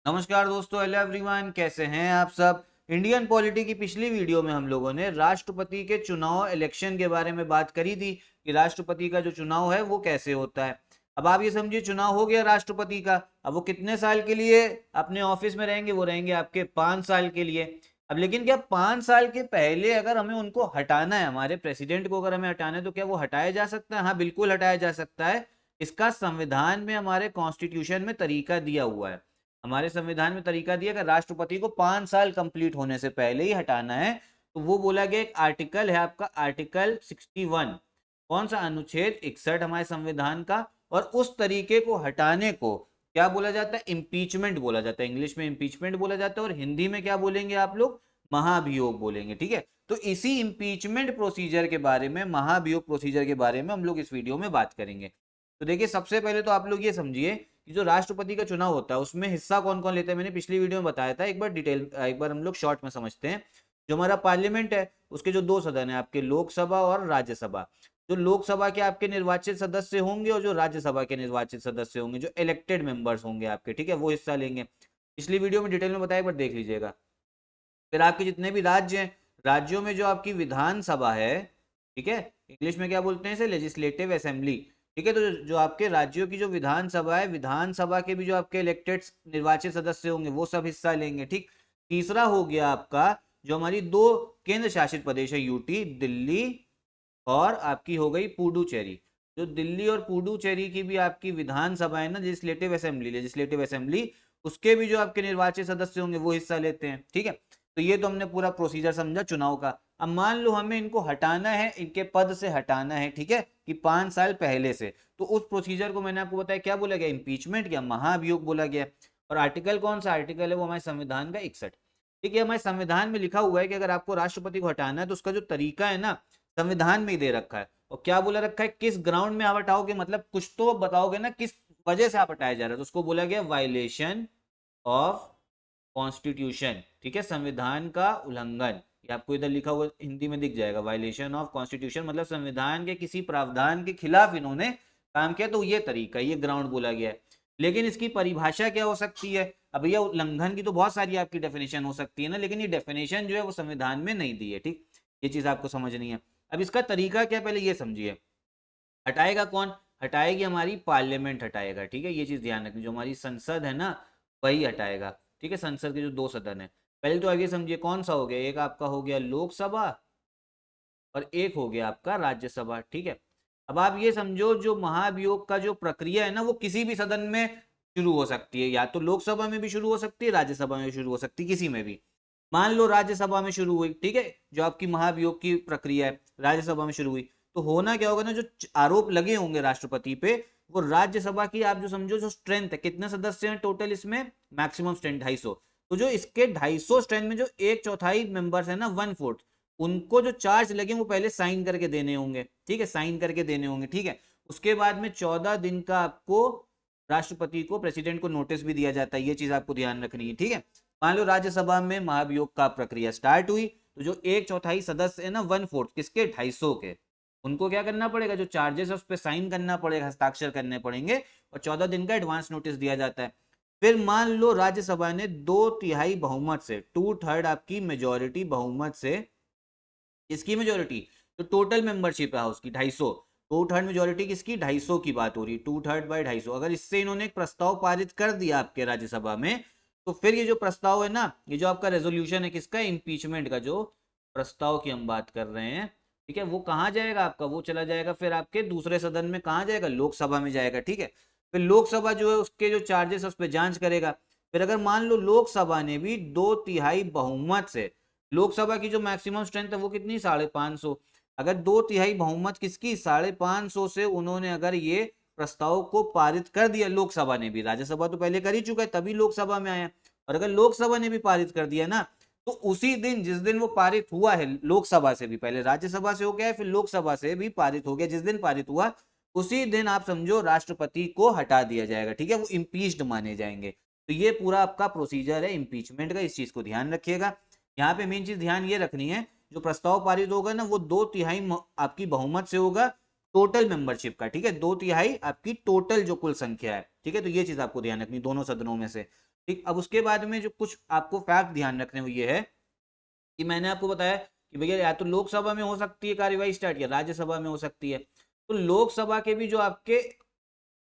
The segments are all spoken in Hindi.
नमस्कार दोस्तों, हेलो एवरीवन, कैसे हैं आप सब। इंडियन पॉलिटी की पिछली वीडियो में हम लोगों ने राष्ट्रपति के चुनाव इलेक्शन के बारे में बात करी थी कि राष्ट्रपति का जो चुनाव है वो कैसे होता है। अब आप ये समझिए, चुनाव हो गया राष्ट्रपति का। अब वो कितने साल के लिए अपने ऑफिस में रहेंगे? वो रहेंगे आपके 5 साल के लिए। अब लेकिन क्या 5 साल के पहले अगर हमें उनको हटाना है, हमारे प्रेसिडेंट को अगर हमें हटाना है, तो क्या वो हटाया जा सकता है? हाँ, बिल्कुल हटाया जा सकता है। इसका संविधान में, हमारे कॉन्स्टिट्यूशन में तरीका दिया हुआ है। हमारे संविधान में तरीका दिया कि राष्ट्रपति को 5 साल कंप्लीट होने से पहले ही हटाना है। तो वो बोला गया, एक आर्टिकल है आपका, आर्टिकल 61। कौन सा? अनुच्छेद 61 हमारे संविधान का। और उस तरीके को हटाने को क्या बोला जाता है? इम्पीचमेंट बोला जाता है। इंग्लिश में इम्पीचमेंट बोला जाता है, और हिंदी में क्या बोलेंगे आप लोग? महाभियोग बोलेंगे। ठीक है, तो इसी इम्पीचमेंट प्रोसीजर के बारे में, महाभियोग प्रोसीजर के बारे में हम लोग इस वीडियो में बात करेंगे। तो देखिए, सबसे पहले तो आप लोग ये समझिए कि जो राष्ट्रपति का चुनाव होता है उसमें हिस्सा कौन कौन लेता है। मैंने पिछली वीडियो में बताया था, एक बार हम लोग शॉर्ट में समझते हैं। जो हमारा पार्लियामेंट है, उसके जो दो सदन है आपके, लोकसभा और राज्यसभा। जो लोकसभा के आपके निर्वाचित सदस्य होंगे और जो राज्यसभा के निर्वाचित सदस्य होंगे, जो इलेक्टेड मेंबर्स होंगे आपके, ठीक है, वो हिस्सा लेंगे। पिछली वीडियो में डिटेल में बताया, एक बार देख लीजिएगा। फिर आपके जितने भी राज्य हैं, राज्यों में जो आपकी विधानसभा है, ठीक है, इंग्लिश में क्या बोलते हैं इसे? Legislative assembly. ठीक है, तो जो आपके राज्यों की जो विधानसभा है, विधानसभा के भी जो आपके इलेक्टेड निर्वाचित सदस्य होंगे वो सब हिस्सा लेंगे। ठीक। तीसरा हो गया आपका, जो हमारी दो केंद्र शासित प्रदेश है, यूटी दिल्ली, और आपकी हो गई पुडुचेरी। जो दिल्ली और पुडुचेरी की भी आपकी विधानसभा है ना, लेजिस्लेटिव असेंबली, उसके भी जो आपके निर्वाचित सदस्य होंगे वो हिस्सा लेते हैं। ठीक है, तो ये तो हमने पूरा प्रोसीजर समझा चुनाव का। अब मान लो हमें इनको हटाना है, इनके पद से हटाना है, ठीक है, कि 5 साल पहले से। तो उस प्रोसीजर को मैंने आपको बताया, क्या बोला गया? इम्पीचमेंट या महाभियोग बोला गया। और आर्टिकल कौन सा आर्टिकल है? वो हमारे संविधान का 61। ठीक है, हमारे संविधान में लिखा हुआ है कि अगर आपको राष्ट्रपति को हटाना है तो उसका जो तरीका है ना, संविधान में ही दे रखा है। और क्या बोला रखा है? किस ग्राउंड में आप हटाओगे, मतलब कुछ तो बताओगे ना, किस वजह से आप हटाया जा रहा है। तो उसको बोला गया वायलेशन ऑफ कॉन्स्टिट्यूशन। ठीक है, संविधान का उल्लंघन। ये आपको इधर लिखा हुआ हिंदी में दिख जाएगा, वायलेशन ऑफ कॉन्स्टिट्यूशन, मतलब संविधान के किसी प्रावधान के खिलाफ इन्होंने काम किया, तो ये तरीका, ये ग्राउंड बोला गया है। लेकिन इसकी परिभाषा क्या हो सकती है? अब भैया, उल्लंघन की तो बहुत सारी आपकी डेफिनेशन हो सकती है ना, लेकिन ये डेफिनेशन जो है वो संविधान में नहीं दी है। ठीक, ये चीज आपको समझनी है। अब इसका तरीका क्या, पहले ये समझिए। हटाएगा कौन? हटाएगी हमारी पार्लियामेंट हटाएगा। ठीक है, ये चीज ध्यान रखनी, जो हमारी संसद है ना, वही हटाएगा। ठीक है, संसद के जो दो सदन है। पहले तो आगे समझिए कौन सा हो गया। एक आपका हो गया लोकसभा, और एक हो गया आपका राज्यसभा। ठीक है, अब आप ये समझो, जो महाभियोग का जो प्रक्रिया है ना, वो किसी भी सदन में शुरू हो सकती है। या तो लोकसभा में भी शुरू हो सकती है, राज्यसभा में भी शुरू हो सकती है, किसी में भी। मान लो राज्यसभा में शुरू हुई, ठीक है, जो आपकी महाभियोग की प्रक्रिया है राज्यसभा में शुरू हुई, तो होना क्या होगा ना, जो आरोप लगे होंगे राष्ट्रपति पे, वो राज्यसभा की आप जो समझो, जो स्ट्रेंथ है, कितने सदस्य हैं टोटल इसमें, मैक्सिमम स्ट्रेंथ 250। तो जो इसके 250 स्ट्रेंथ में जो एक चौथाई मेंबर्स है ना, 1/4, उनको जो चार्ज लगे वो पहले साइन करके देने होंगे। ठीक है, साइन करके देने होंगे। ठीक है, उसके बाद में 14 दिन का आपको राष्ट्रपति को, प्रेसिडेंट को नोटिस भी दिया जाता है। ये चीज आपको ध्यान रखनी है। ठीक है, मान लो राज्यसभा में महाभियोग का प्रक्रिया स्टार्ट हुई, तो जो एक चौथाई सदस्य है ना, 1/4 किसके, 250 के, उनको क्या करना पड़ेगा? जो चार्जेस है उस पर साइन करना पड़ेगा, हस्ताक्षर करने पड़ेंगे, और 14 दिन का एडवांस नोटिस दिया जाता है। फिर मान लो राज्यसभा ने 2/3 बहुमत से, 2/3 आपकी मेजोरिटी बहुमत से, इसकी मेजोरिटी, तो टोटल मेंबरशिप है उसकी 250, 2/3 मेजोरिटी किसकी, 250 की बात हो रही है, 2/3 बाई 250। अगर इससे इन्होंने एक प्रस्ताव पारित कर दिया आपके राज्यसभा में, तो फिर ये जो प्रस्ताव है ना, ये जो आपका रेजोल्यूशन है किसका, इम्पीचमेंट का जो प्रस्ताव की हम बात कर रहे हैं, ठीक है, वो कहाँ जाएगा आपका? वो चला जाएगा फिर आपके दूसरे सदन में, कहाँ जाएगा? लोकसभा में जाएगा। ठीक है, फिर लोकसभा जो है उसके जो चार्जेस है उस पर जांच करेगा। फिर अगर मान लो लोकसभा ने भी 2/3 बहुमत से, लोकसभा की जो मैक्सिमम स्ट्रेंथ है वो कितनी, 550, अगर 2/3 बहुमत किसकी, 550 से, उन्होंने अगर ये प्रस्ताव को पारित कर दिया, लोकसभा ने भी, राज्यसभा तो पहले कर ही चुका है तभी लोकसभा में आया, और अगर लोकसभा ने भी पारित कर दिया ना, तो उसी दिन, जिस दिन वो पारित हुआ है, लोकसभा से भी पहले राज्यसभा से हो गया है, फिर लोकसभा से भी पारित हो गया, जिस दिन पारित हुआ उसी दिन आप समझो राष्ट्रपति को हटा दिया जाएगा। ठीक है, वो इम्पीच्ड माने जाएंगे। तो ये पूरा आपका प्रोसीजर है इम्पीचमेंट का, इस चीज को ध्यान रखिएगा। यहाँ पे मेन चीज ध्यान ये रखनी है, जो प्रस्ताव पारित होगा ना, वो 2/3 आपकी बहुमत से होगा टोटल मेंबरशिप का। ठीक है, 2/3 आपकी टोटल जो कुल संख्या है। ठीक है, तो ये चीज आपको ध्यान रखनी दोनों सदनों में से। ठीक, अब उसके बाद में जो कुछ आपको फैक्ट ध्यान रखने वो ये है कि मैंने आपको बताया कि भैया या तो लोकसभा में हो सकती है कार्यवाही स्टार्ट या राज्यसभा में हो सकती है। तो लोकसभा के भी जो आपके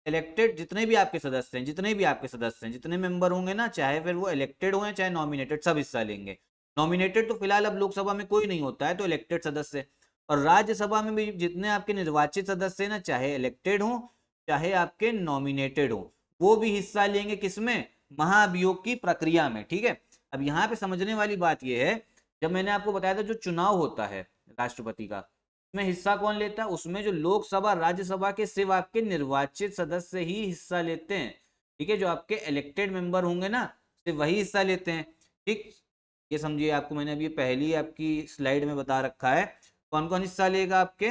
इलेक्टेड जितने भी आपके सदस्य हैं, जितने भी आपके सदस्य हैं, जितने मेंबर होंगे ना, चाहे फिर वो इलेक्टेड हो चाहे नॉमिनेटेड, सब हिस्सा लेंगे। नॉमिनेटेड तो फिलहाल अब लोकसभा में कोई नहीं होता है, तो इलेक्टेड सदस्य। और राज्यसभा में भी जितने आपके निर्वाचित सदस्य हैं ना, चाहे इलेक्टेड हो चाहे आपके नॉमिनेटेड हो, वो भी हिस्सा लेंगे किसमें, महाभियोग की प्रक्रिया में। ठीक है, अब यहाँ पे समझने वाली बात यह है, जब मैंने आपको बताया था जो चुनाव होता है राष्ट्रपति का, उसमें हिस्सा कौन लेता है, उसमें जो लोकसभा राज्यसभा के सिर्फ आपके निर्वाचित सदस्य ही हिस्सा लेते हैं। ठीक है, जो आपके इलेक्टेड मेंबर होंगे ना, सिर्फ वही हिस्सा लेते हैं। ठीक, ये समझिए, आपको मैंने अभी पहली आपकी स्लाइड में बता रखा है कौन कौन हिस्सा लेगा आपके।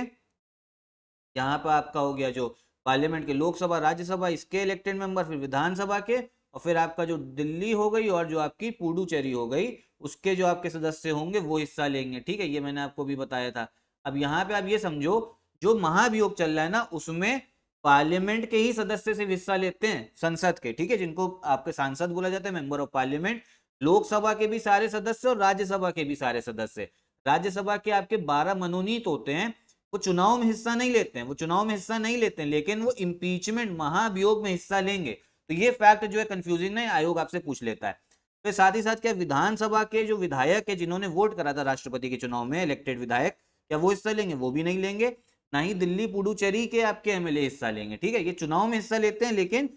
यहाँ पर आपका हो गया जो पार्लियामेंट के लोकसभा राज्यसभा इसके इलेक्टेड मेंबर, फिर विधानसभा के, और फिर आपका जो दिल्ली हो गई और जो आपकी पुडुचेरी हो गई, उसके जो आपके सदस्य होंगे वो हिस्सा लेंगे। ठीक है, ये मैंने आपको भी बताया था। अब यहाँ पे आप ये समझो, जो महाभियोग चल रहा है ना, उसमें पार्लियामेंट के ही सदस्य सिर्फ हिस्सा लेते हैं, संसद के। ठीक है, जिनको आपके सांसद बोला जाता है, मेंबर ऑफ पार्लियामेंट। लोकसभा के भी सारे सदस्य और राज्यसभा के भी सारे सदस्य। राज्यसभा के आपके 12 मनोनीत होते हैं, वो चुनाव में हिस्सा नहीं लेते हैं, वो चुनाव में हिस्सा नहीं लेते हैं, लेकिन वो इम्पीचमेंट महाभियोग में हिस्सा लेंगे। तो ये फैक्ट जो है कंफ्यूजिंग है, आयोग आपसे पूछ लेता है। तो साथ ही साथ क्या विधानसभा के जो विधायक है जिन्होंने वोट करा था राष्ट्रपति के चुनाव में, इलेक्टेड विधायक, क्या वो हिस्सा लेंगे, वो भी नहीं लेंगे। ना ही दिल्ली पुडुचेरी के आपके एमएलए हिस्सा लेंगे। ठीक है, ये चुनाव में हिस्सा लेते हैं लेकिन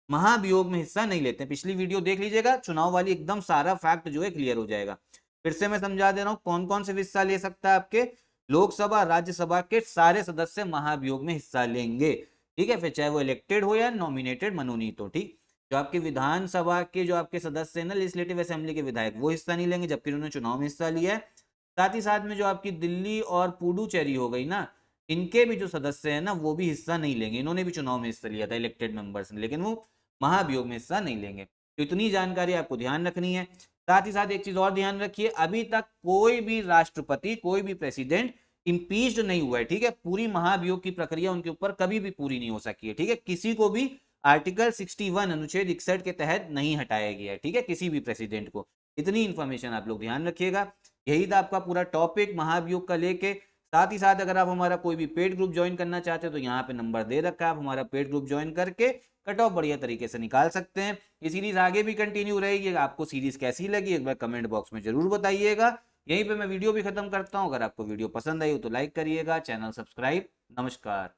महाभियोग में हिस्सा नहीं लेते हैं। पिछली वीडियो देख लीजिएगा, चुनाव वाली, एकदम सारा फैक्ट जो है क्लियर हो जाएगा। फिर से मैं समझा दे रहा हूं कौन कौन से हिस्सा ले सकता है। आपके लोकसभा राज्यसभा के सारे सदस्य महाभियोग में हिस्सा लेंगे। ठीक है, फिर चाहे वो इलेक्टेड हो या नॉमिनेटेड मनोनीत हो। ठीक, जो आपके विधानसभा के जो आपके सदस्य हैं ना, लेजिस्लेटिव असेंबली के विधायक, वो हिस्सा नहीं लेंगे, जबकि उन्होंने चुनाव में हिस्सा लिया है। साथ ही साथ में जो आपकी दिल्ली और पुडुचेरी हो गई ना, इनके भी जो सदस्य हैं ना, वो भी हिस्सा नहीं लेंगे। इन्होंने भी चुनाव में हिस्सा लिया था, इलेक्टेड मेंबर्स ने, लेकिन वो महाभियोग में हिस्सा नहीं लेंगे। तो इतनी जानकारी आपको ध्यान रखनी है। साथ ही साथ एक चीज और ध्यान रखिए, अभी तक कोई भी राष्ट्रपति, कोई भी प्रेसिडेंट इम्पीच्ड नहीं हुआ है। ठीक है, पूरी महाभियोग की प्रक्रिया उनके ऊपर कभी भी पूरी नहीं हो सकी है। ठीक है, किसी को भी आर्टिकल 61 अनुच्छेद 61 के तहत नहीं हटाया गया है। ठीक है, किसी भी प्रेसिडेंट को। इतनी इंफॉर्मेशन आप लोग ध्यान रखिएगा। यही था आपका पूरा टॉपिक महाभियोग का लेके। साथ ही साथ अगर आप हमारा कोई भी पेड ग्रुप ज्वाइन करना चाहते हो तो यहाँ पे नंबर दे रखा है, आप हमारा पेड ग्रुप ज्वाइन करके कट ऑफ बढ़िया तरीके से निकाल सकते हैं। ये सीरीज आगे भी कंटिन्यू रहेगी। आपको सीरीज कैसी लगी एक बार कमेंट बॉक्स में जरूर बताइएगा। यहीं पे मैं वीडियो भी खत्म करता हूँ। अगर आपको वीडियो पसंद आई हो तो लाइक करिएगा, चैनल सब्सक्राइब। नमस्कार।